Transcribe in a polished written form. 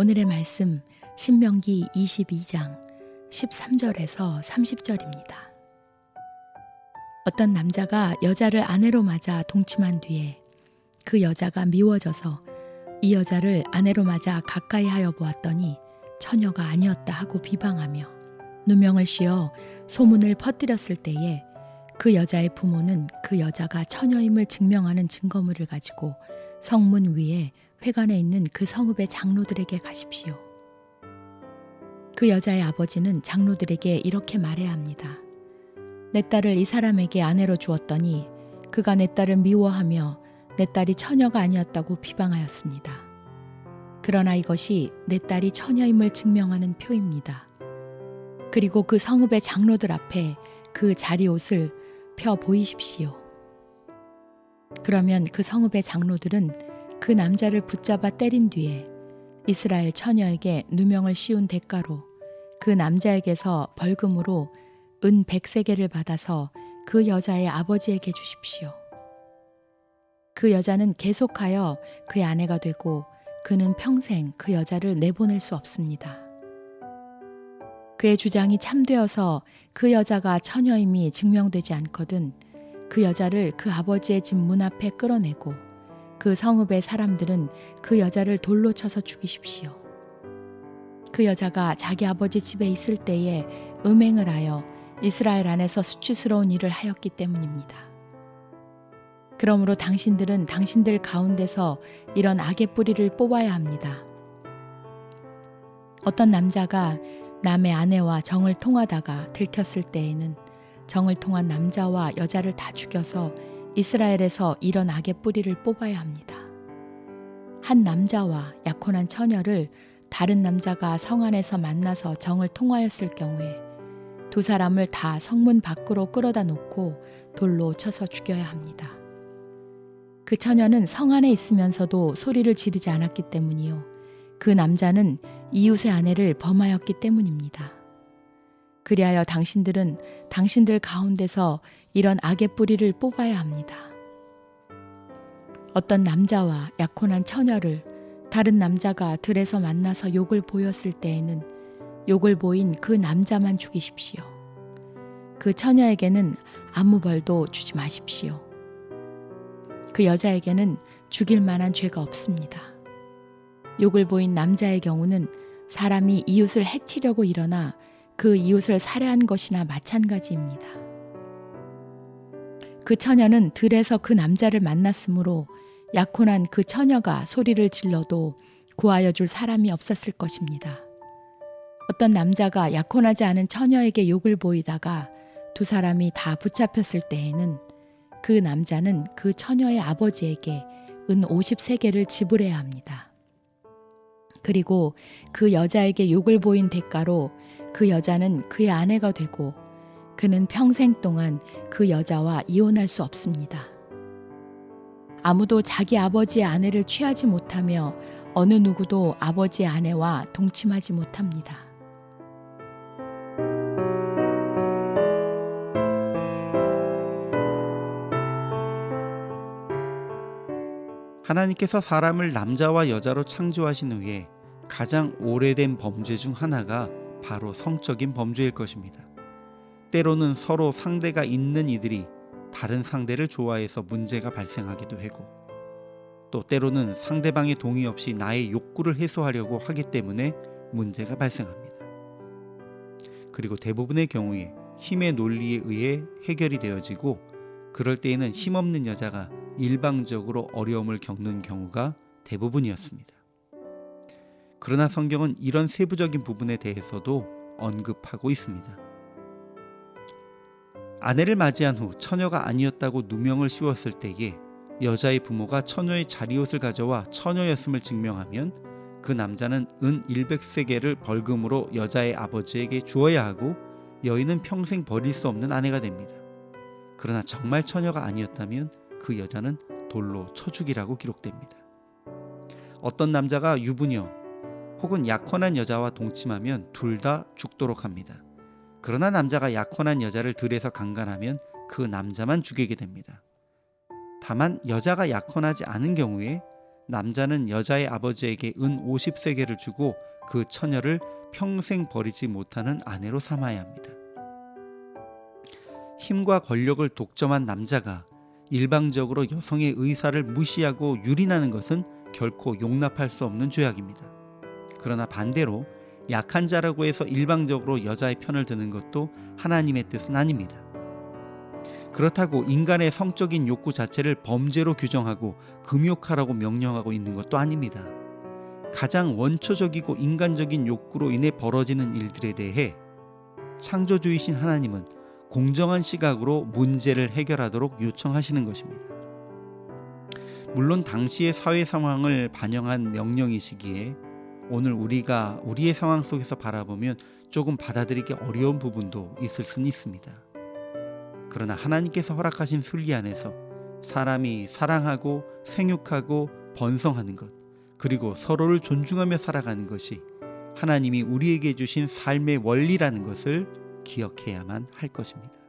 오늘의 말씀 신명기 22장 13절에서 30절입니다. 어떤 남자가 여자를 아내로 맞아 동침한 뒤에 그 여자가 미워져서 이 여자를 아내로 맞아 가까이 하여 보았더니 처녀가 아니었다 하고 비방하며 누명을 씌워 소문을 퍼뜨렸을 때에 그 여자의 부모는 그 여자가 처녀임을 증명하는 증거물을 가지고 성문 위에 회관에 있는 그 성읍의 장로들에게 가십시오. 그 여자의 아버지는 장로들에게 이렇게 말해야 합니다. 내 딸을 이 사람에게 아내로 주었더니 그가 내 딸을 미워하며 내 딸이 처녀가 아니었다고 비방하였습니다. 그러나 이것이 내 딸이 처녀임을 증명하는 표입니다. 그리고 그 성읍의 장로들 앞에 그 자리옷을 펴 보이십시오. 그러면 그 성읍의 장로들은 그 남자를 붙잡아 때린 뒤에 이스라엘 처녀에게 누명을 씌운 대가로 그 남자에게서 벌금으로 은 100세겔을 받아서 그 여자의 아버지에게 주십시오. 그 여자는 계속하여 그의 아내가 되고 그는 평생 그 여자를 내보낼 수 없습니다. 그의 주장이 참되어서 그 여자가 처녀임이 증명되지 않거든 그 여자를 그 아버지의 집 문 앞에 끌어내고 그 성읍의 사람들은 그 여자를 돌로 쳐서 죽이십시오. 그 여자가 자기 아버지 집에 있을 때에 음행을 하여 이스라엘 안에서 수치스러운 일을 하였기 때문입니다. 그러므로 당신들은 당신들 가운데서 이런 악의 뿌리를 뽑아야 합니다. 어떤 남자가 남의 아내와 정을 통하다가 들켰을 때에는 정을 통한 남자와 여자를 다 죽여서 이스라엘에서 이런 악의 뿌리를 뽑아야 합니다. 한 남자와 약혼한 처녀를 다른 남자가 성 안에서 만나서 정을 통하였을 경우에 두 사람을 다 성문 밖으로 끌어다 놓고 돌로 쳐서 죽여야 합니다. 그 처녀는 성 안에 있으면서도 소리를 지르지 않았기 때문이요. 그 남자는 이웃의 아내를 범하였기 때문입니다. 그리하여 당신들은 당신들 가운데서 이런 악의 뿌리를 뽑아야 합니다. 어떤 남자와 약혼한 처녀를 다른 남자가 들에서 만나서 욕을 보였을 때에는 욕을 보인 그 남자만 죽이십시오. 그 처녀에게는 아무 벌도 주지 마십시오. 그 여자에게는 죽일 만한 죄가 없습니다. 욕을 보인 남자의 경우는 사람이 이웃을 해치려고 일어나 그 이웃을 살해한 것이나 마찬가지입니다. 그 처녀는 들에서 그 남자를 만났으므로 약혼한 그 처녀가 소리를 질러도 구하여 줄 사람이 없었을 것입니다. 어떤 남자가 약혼하지 않은 처녀에게 욕을 보이다가 두 사람이 다 붙잡혔을 때에는 그 남자는 그 처녀의 아버지에게 은 50세겔을 지불해야 합니다. 그리고 그 여자에게 욕을 보인 대가로 그 여자는 그의 아내가 되고 그는 평생 동안 그 여자와 이혼할 수 없습니다. 아무도 자기 아버지의 아내를 취하지 못하며 어느 누구도 아버지의 아내와 동침하지 못합니다. 하나님께서 사람을 남자와 여자로 창조하신 후에 가장 오래된 범죄 중 하나가 바로 성적인 범죄일 것입니다. 때로는 서로 상대가 있는 이들이 다른 상대를 좋아해서 문제가 발생하기도 하고 또 때로는 상대방의 동의 없이 나의 욕구를 해소하려고 하기 때문에 문제가 발생합니다. 그리고 대부분의 경우에 힘의 논리에 의해 해결이 되어지고 그럴 때에는 힘없는 여자가 일방적으로 어려움을 겪는 경우가 대부분이었습니다. 그러나 성경은 이런 세부적인 부분에 대해서도 언급하고 있습니다. 아내를 맞이한 후 처녀가 아니었다고 누명을 씌웠을 때에 여자의 부모가 처녀의 자리옷을 가져와 처녀였음을 증명하면 그 남자는 은 100세겔을 벌금으로 여자의 아버지에게 주어야 하고 여인은 평생 버릴 수 없는 아내가 됩니다. 그러나 정말 처녀가 아니었다면 그 여자는 돌로 쳐 죽이라고 기록됩니다. 어떤 남자가 유부녀 혹은 약혼한 여자와 동침하면 둘 다 죽도록 합니다. 그러나 남자가 약혼한 여자를 들에서 강간하면 그 남자만 죽이게 됩니다. 다만 여자가 약혼하지 않은 경우에 남자는 여자의 아버지에게 은 50세겔을 주고 그 처녀를 평생 버리지 못하는 아내로 삼아야 합니다. 힘과 권력을 독점한 남자가 일방적으로 여성의 의사를 무시하고 유린하는 것은 결코 용납할 수 없는 죄악입니다. 그러나 반대로 약한 자라고 해서 일방적으로 여자의 편을 드는 것도 하나님의 뜻은 아닙니다. 그렇다고 인간의 성적인 욕구 자체를 범죄로 규정하고 금욕하라고 명령하고 있는 것도 아닙니다. 가장 원초적이고 인간적인 욕구로 인해 벌어지는 일들에 대해 창조주이신 하나님은 공정한 시각으로 문제를 해결하도록 요청하시는 것입니다. 물론 당시의 사회 상황을 반영한 명령이시기에 오늘 우리가 우리의 상황 속에서 바라보면 조금 받아들이기 어려운 부분도 있을 수는 있습니다. 그러나 하나님께서 허락하신 순리 안에서 사람이 사랑하고 생육하고 번성하는 것, 그리고 서로를 존중하며 살아가는 것이 하나님이 우리에게 주신 삶의 원리라는 것을 기억해야만 할 것입니다.